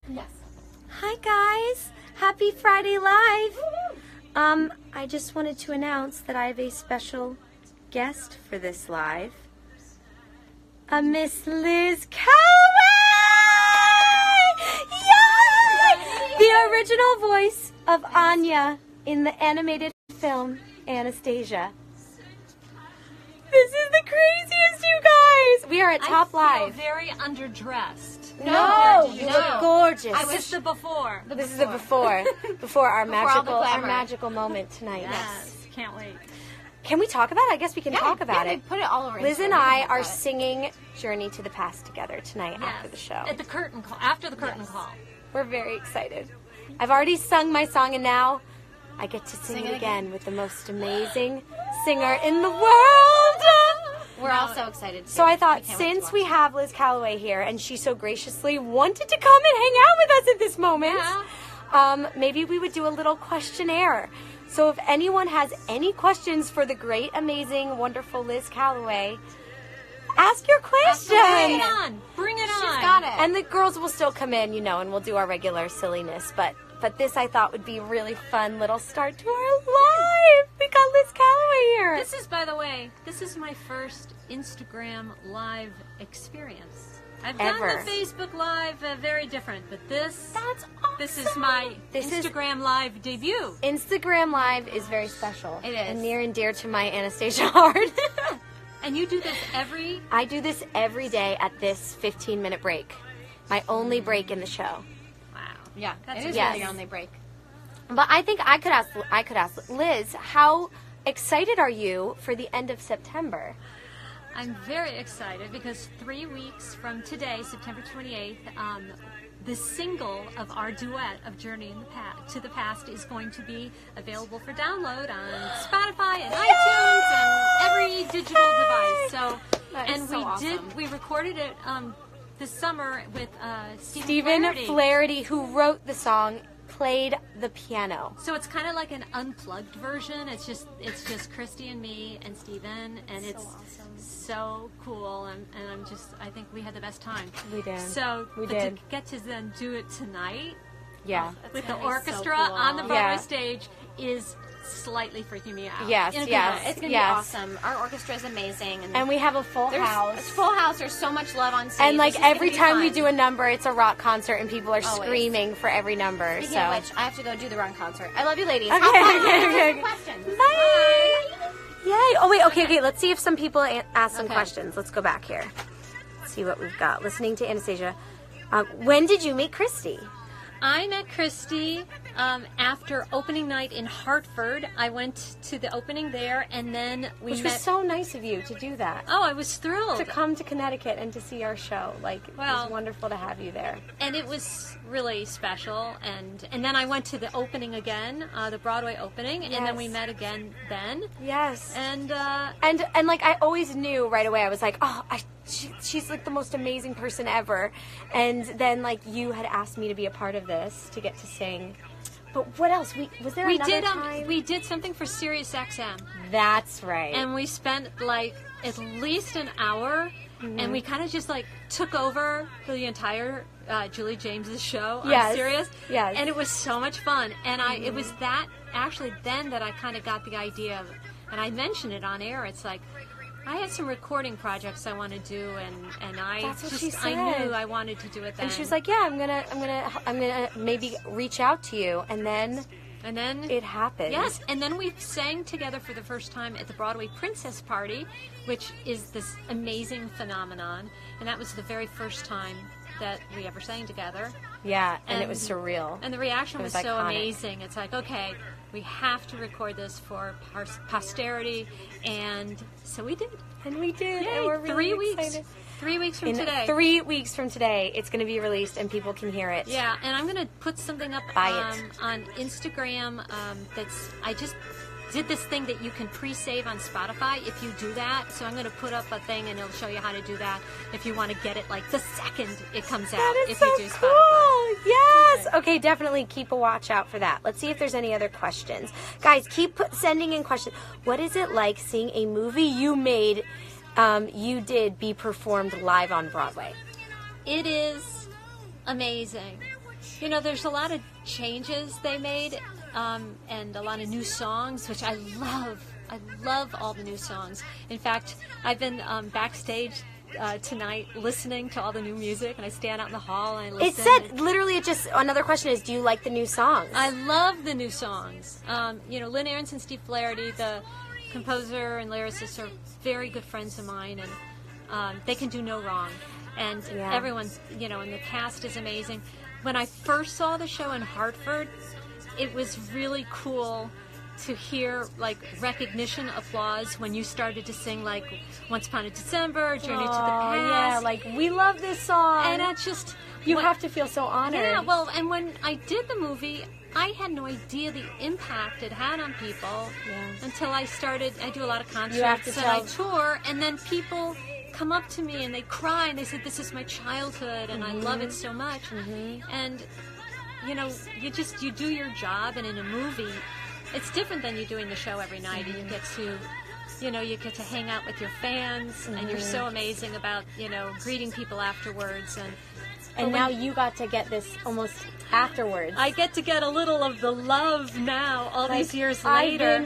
Yes. Hi guys, happy Friday Live. I just wanted to announce that I have a special guest for this live. Miss Liz Callaway! Yay! The original voice of Anya in the animated film Anyastasia. This is the craziest, you guys! We are at Top Live. I feel very underdressed. No, you look gorgeous. This is the before. This is the before. Before our Before magical moment tonight. Yes, can't wait. Can we talk about it? I guess we can talk about it. Put it all over. Liz and I are singing Journey to the Past together tonight Yes. after the show. At the curtain call. After the curtain call. We're very excited. I've already sung my song and now I get to sing it again with the most amazing singer in the world. We're all so excited. Too. So I thought, We can't wait to since watch we it. have Liz Callaway here, and she so graciously wanted to come and hang out with us at this moment, maybe we would do a little questionnaire. So if anyone has any questions for the great, amazing, wonderful Liz Callaway, ask your question. Bring it on. Bring it on. She's got it. And the girls will still come in, and we'll do our regular silliness. But this, I thought, would be a really fun little start to our live. We got Liz Callaway here. This is, by the way, this is my first Instagram Live experience. I've done Ever. the Facebook Live, very different, but this That's this is my This is- Instagram Live debut. Instagram Live is very special. It is. And near and dear to my Anastasia heart. And you do this every... I do this every day at this 15-minute break. My only break in the show. Wow. Yeah, That's it is yes. really your only break. But I think I could ask Liz, how excited are you for the end of September? I'm very excited because 3 weeks from today, September 28th, the single of our duet of Journey to the Past is going to be available for download on Spotify and iTunes and every digital device. So, That is and so awesome. we recorded it this summer with Stephen Flaherty. Flaherty, who wrote the song, played the piano. So it's kind of like an unplugged version. It's just Christy and me and Steven, and it's awesome. so cool. And I think we had the best time. We did. So We but did. to get to then do it tonight Yeah. with the gonna be so orchestra cool. on the Broadway Yeah. stage is slightly freaking me out. Yes, In a good yes. way. It's gonna Yes. be awesome. Our orchestra is amazing, And we have a full there's house. It's full house. There's so much love on stage. And like This is gonna every be time we fun. do a number, it's a rock concert, and people are Always. screaming for every number. Speaking so. of which, I have to go do the run concert. I love you, ladies. Okay, Have fun. okay, okay. Questions. Bye. Yay! Oh wait, okay. Let's see if some people ask some Okay. questions. Let's go back here. Let's see what we've got. Listening to Anastasia. When did you meet Christy? I met Christy after opening night in Hartford. I went to the opening there, and then we Which met. was so nice of you to do that. Oh, I was thrilled. To come to Connecticut and to see our show. Like, it Well- was wonderful to have you there. And it was really special. And then I went to the opening again, the Broadway opening, and then we Yes. met again then. Yes. And And like I always knew right away. I was like, oh, she's like the most amazing person ever. And then like you had asked me to be a part of this to get to sing. But what else? Was there we another did time? we did something for Sirius XM, That's right. and we spent like at least an hour, and we kind of just like took over the entire Julie James's show on Yes. Sirius. Yes. And it was so much fun. And it was that actually then that I kind of got the idea of, and I mentioned it on air. It's like I had some recording projects I want to do, and I That's what just she I said. knew I wanted to do it then. And she was like, "Yeah, I'm gonna maybe reach out to you," and then and then it happened. Yes, and then we sang together for the first time at the Broadway Princess Party, which is this amazing phenomenon, and that was the very first time that we ever sang together. Yeah, and it And- was surreal. And the reaction It was was so iconic. amazing. It's like, okay, we have to record this for posterity, and so we did. And we did. Yay, And we're really 3 weeks. excited. 3 weeks from In today. 3 weeks from today, it's going to be released and people can hear it. Yeah, and I'm going to put something up Buy it. on Instagram. I just did this thing that you can pre-save on Spotify if you do that. So I'm going to put up a thing, and it'll show you how to do that if you want to get it like the second it comes out. That is if so you do cool. Spotify. Yes. Okay, definitely keep a watch out for that. Let's see if there's any other questions. Guys, keep sending in questions. What is it like seeing a movie you made, you did be performed live on Broadway? It is amazing. there's a lot of changes they made, and a lot of new songs, which I love. I love all the new songs. In fact, I've been backstage tonight listening to all the new music, and I stand out in the hall and I listen. It said, literally, another question is, do you like the new songs? I love the new songs. Lynn Ahrens and Steve Flaherty, the composer and lyricist, are very good friends of mine, and they can do no wrong. And everyone's, and the cast is amazing. When I first saw the show in Hartford, it was really cool to hear recognition applause when you started to sing Once Upon a December, Journey to the Past. Yeah, we love this song. And that's just... You have to feel so honored. Yeah, well, and when I did the movie, I had no idea the impact it had on people until I do a lot of concerts and I tour, and then people come up to me and they cry and they said, this is my childhood and I love it so much. And, you do your job, and in a movie, it's different than you doing the show every night, and you get to hang out with your fans, and you're so amazing about, greeting people afterwards. And now you got to get this almost afterwards. I get to get a little of the love now, all these years later.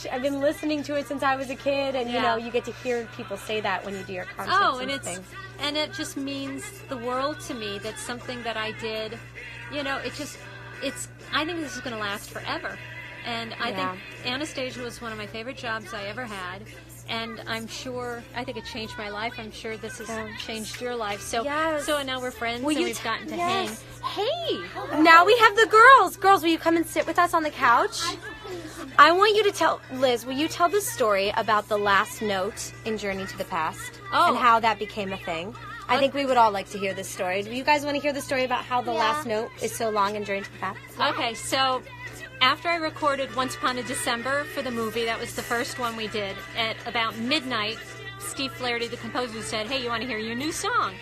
I've been listening to it since I was a kid, and you get to hear people say that when you do your concerts. Oh, and it just means the world to me. That's something that I did. I think this is going to last forever. And I think Anyastasia was one of my favorite jobs I ever had. And I think it changed my life. I'm sure this has changed your life. So now we're friends, and we've gotten to hang. Hey! Now we have the girls. Girls, will you come and sit with us on the couch? I want you to tell, Liz, will you tell the story about the last note in Journey to the Past and how that became a thing? I think we would all like to hear this story. Do you guys want to hear the story about how the last note is so long in Journey to the Past? Okay, so after I recorded Once Upon a December for the movie, that was the first one we did, at about midnight, Steve Flaherty, the composer, said, hey, you want to hear your new song?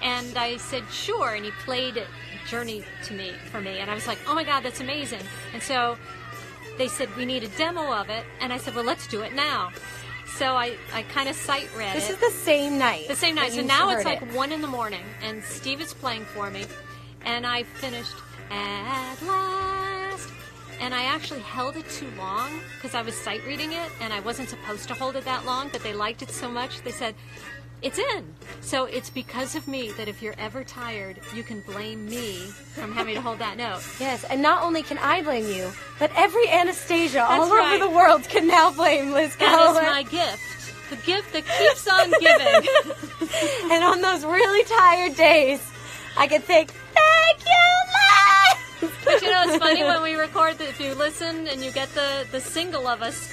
And I said, sure, and he played Journey for me, and I was like, oh my God, that's amazing. And so they said, we need a demo of it, and I said, well, let's do it now. So I kind of sight read This is the same night. The same night. So now it's 1 in the morning, and Steve is playing for me, and I finished at last. And I actually held it too long because I was sight reading it, and I wasn't supposed to hold it that long, but they liked it so much, they said, it's in. So it's because of me that if you're ever tired, you can blame me from having to hold that note. Yes, and not only can I blame you, but every Anyastasia all over the world can now blame Liz Callaway. That is my gift. The gift that keeps on giving. And on those really tired days, I can think, thank you, Liz! But it's funny when we record that if you listen and you get the single of us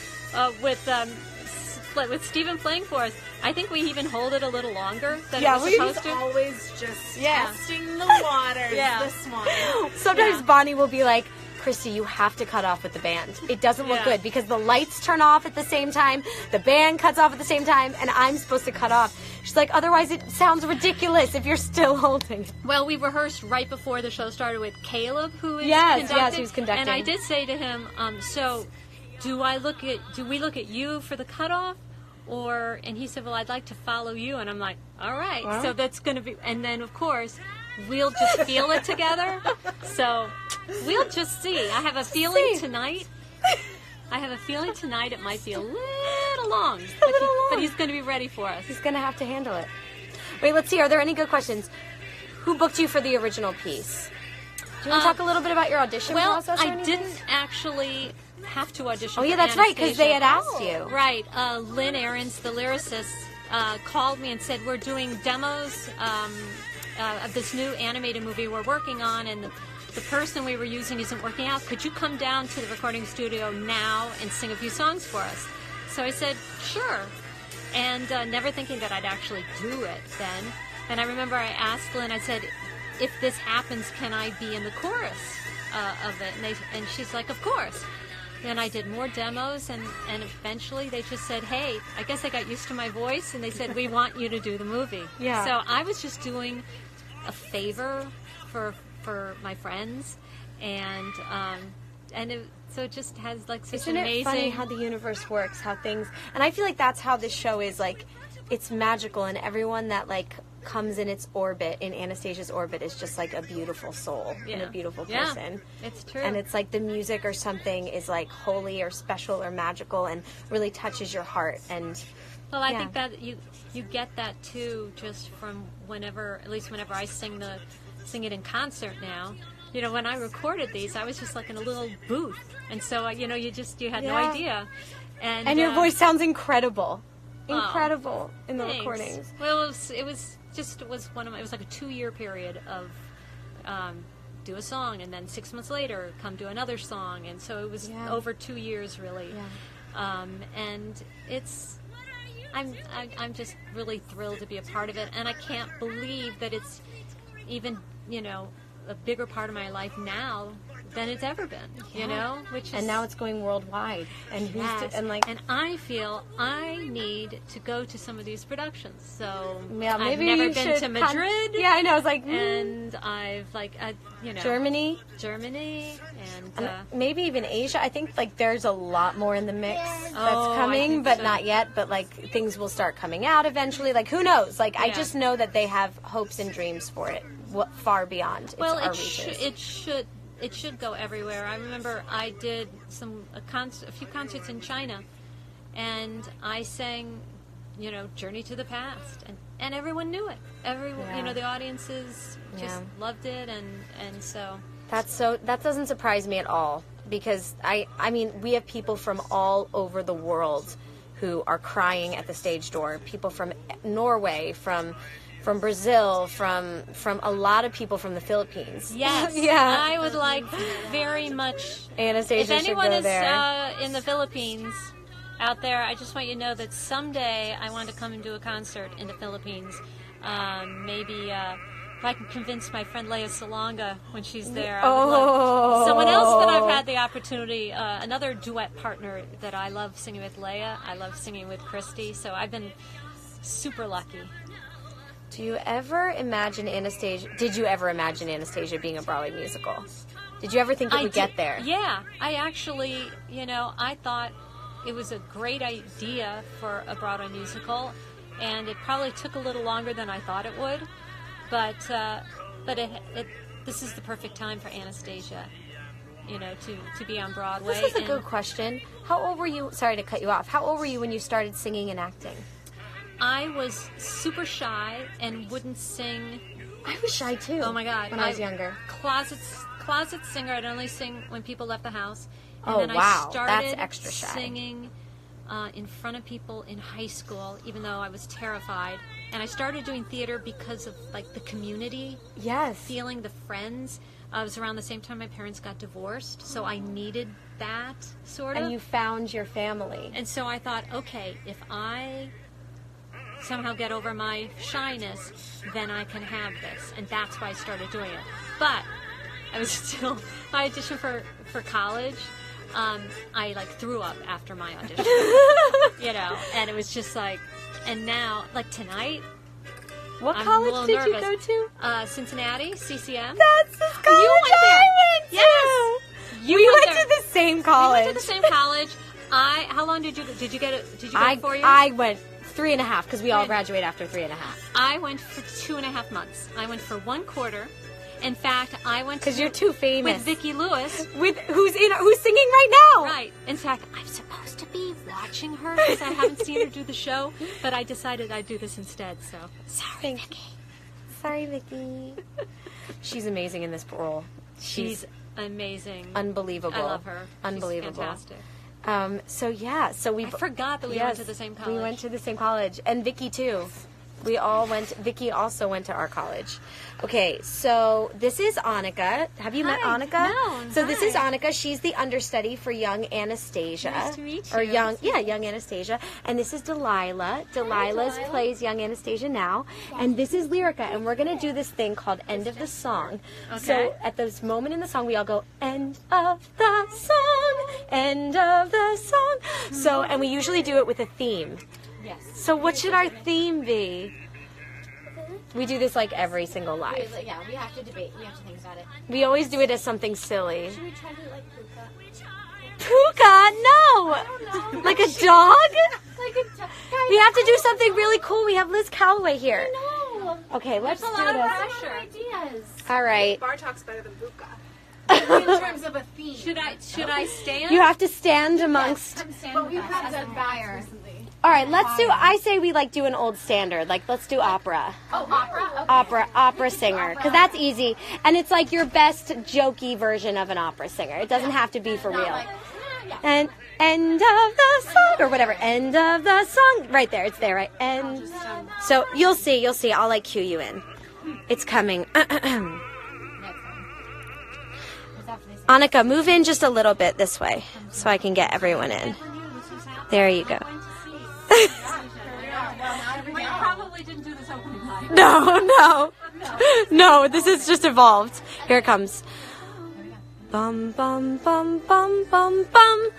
with Stephen playing for us, I think we even hold it a little longer than we're supposed to. Always just testing the waters this one. Sometimes Bonnie will be like, Christy, you have to cut off with the band. It doesn't look good because the lights turn off at the same time, the band cuts off at the same time, and I'm supposed to cut off. She's like, otherwise it sounds ridiculous if you're still holding it. Well, we rehearsed right before the show started with Caleb, who is conducting. Yes, he was conducting. And I did say to him, so do we look at you for the cutoff? And he said, well, I'd like to follow you. And I'm like, all right. Well. So that's going to be, and then of course, we'll just feel it together. So we'll just see. I have a feeling tonight it might be a little long. But he's going to be ready for us. He's going to have to handle it. Wait, let's see. Are there any good questions? Who booked you for the original piece? Do you want to talk a little bit about your audition process? Well, I didn't actually have to audition. Oh, yeah, for that's right, because they had asked you. Right. Lynn Ahrens, the lyricist, called me and said, we're doing demos of this new animated movie we're working on, and the person we were using isn't working out. Could you come down to the recording studio now and sing a few songs for us? So I said, sure. And never thinking that I'd actually do it then. And I remember I asked Lynn, I said, if this happens, can I be in the chorus of it? And she's like, of course. Then I did more demos, and eventually they just said, hey, I guess I got used to my voice, and they said, we want you to do the movie. Yeah. So I was just doing a favor for my friends, and so it just has like such an amazing... Isn't it funny how the universe works, how things... And I feel like that's how this show is, like, it's magical, and everyone that, like, comes in its orbit, in Anastasia's orbit, is just like a beautiful soul and a beautiful person. It's true. And it's like the music or something is like holy or special or magical and really touches your heart. And well, I think that you get that too, just from whenever, at least whenever I sing it in concert now. You know, when I recorded these, I was just like in a little booth, and so you had no idea. And your voice sounds incredible. Incredible in the thanks. recordings. Well, it was like a 2-year period of do a song, and then 6 months later come do another song, and so it was over 2 years really. And I'm just really thrilled to be a part of it, and I can't believe that it's even a bigger part of my life now than it's ever been, which is, and now it's going worldwide. And and I feel I need to go to some of these productions. So maybe I've never you been should to Madrid. I know. It's like and I've Germany, and maybe even Asia. I think like there's a lot more in the mix that's coming, but not yet. But like things will start coming out eventually. Like who knows? Like I just know that they have hopes and dreams for it, far beyond our reaches. It should go everywhere. I remember I did a few concerts in China, and I sang, Journey to the Past, and everyone knew it. Everyone, the audiences just loved it, and so. That doesn't surprise me at all, because I mean, we have people from all over the world who are crying at the stage door. People from Norway, from Brazil, from a lot of people from the Philippines. Yes. I would like very much. Anastasia if anyone should go is there. In the Philippines out there, I just want you to know that someday I want to come and do a concert in the Philippines. Maybe if I can convince my friend Leia Salonga when she's there. I would love someone else that I've had the opportunity, another duet partner that I love singing with, Leia. I love singing with Christy, so I've been super lucky. Do you ever imagine Anastasia? Did you ever imagine Anastasia being a Broadway musical? Did you ever think it would get there? Yeah, I actually, I thought it was a great idea for a Broadway musical, and it probably took a little longer than I thought it would, but this is the perfect time for Anastasia, to be on Broadway. This is a good question. How old were you? Sorry to cut you off. How old were you when you started singing and acting? I was super shy and wouldn't sing. I was shy too. Oh my God! When I was younger, closet singer. I'd only sing when people left the house. And oh then wow, I started that's extra shy. Singing in front of people in high school, even though I was terrified. And I started doing theater because of like the community. Yes. Feeling the friends. It was around the same time my parents got divorced, so I needed that sort of. And you found your family. And so I thought, okay, if I somehow get over my shyness, then I can have this, and that's why I started doing it. But I auditioned for college. I like threw up after my audition, and it was just like, and now like tonight. What I'm college did nervous. You go to? Cincinnati, CCM. That's the college you went there. I went to. Yes, we went to the same college. We went to the same college. How long did you get it? Did you go 4 years? I went 3.5 because we all graduate after 3.5. I went for 2.5 months. I went for 1 quarter. In fact, I went because you're too famous with Vicki Lewis, who's singing right now. Right. In fact, I'm supposed to be watching her because I haven't seen her do the show, but I decided I'd do this instead. So sorry, Vicki. Sorry, Vicki. She's amazing in this role. She's amazing. Unbelievable. I love her. Unbelievable. She's fantastic. So we I forgot that we went to the same college. We went to the same college, and Vicki too. Vicki also went to our college. Okay, so this is Annika. Have you met Annika? No. So this is Annika. She's the understudy for young Anastasia. Nice to meet you. Or young Anastasia. And this is Delilah. Delilah plays young Anastasia now. And this is Lyrica. And we're going to do this thing called End of the Song. Okay. So at this moment in the song, we all go, End of the Song, End of the Song. So, and we usually do it with a theme. Yes. So what should our theme be? We do this like every single live. Yeah, we have to debate. We have to think about it. We always do it as something silly. Should we try to do like Puka? Puka? No! Like a dog? Like a We have to do something really cool. We have Liz Callaway here. No. Okay, let's do a lot of this. pressure. Ideas. All right. Bar talk's better than buka. In terms of a theme. Should I stand? You have to stand amongst. But we've had that fire recently. All right, let's do. I say we like do an old standard. Like let's do opera. Oh, opera? Okay. Opera singer, because that's easy, and it's like your best jokey version of an opera singer. It doesn't have to be for real. Like, And end of the song or whatever. End of the song. Right there. It's there, right? And so you'll see. I'll like cue you in. It's coming. Annika, move in just a little bit this way so I can get everyone in. There you go. We probably didn't do this opening line. No, this is just evolved. Here it comes. Bum, bum, bum, bum, bum, bum.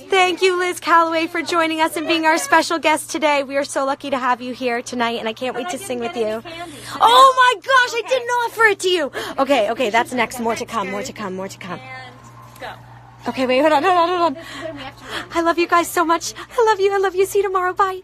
Thank you, Liz Callaway, for joining us and being our special guest today. We are so lucky to have you here tonight, and I can't wait to sing with you. Oh my gosh, I didn't offer it to you. Okay, that's next. More to come. And go. Okay, wait, hold on. I love you guys so much. I love you. See you tomorrow. Bye.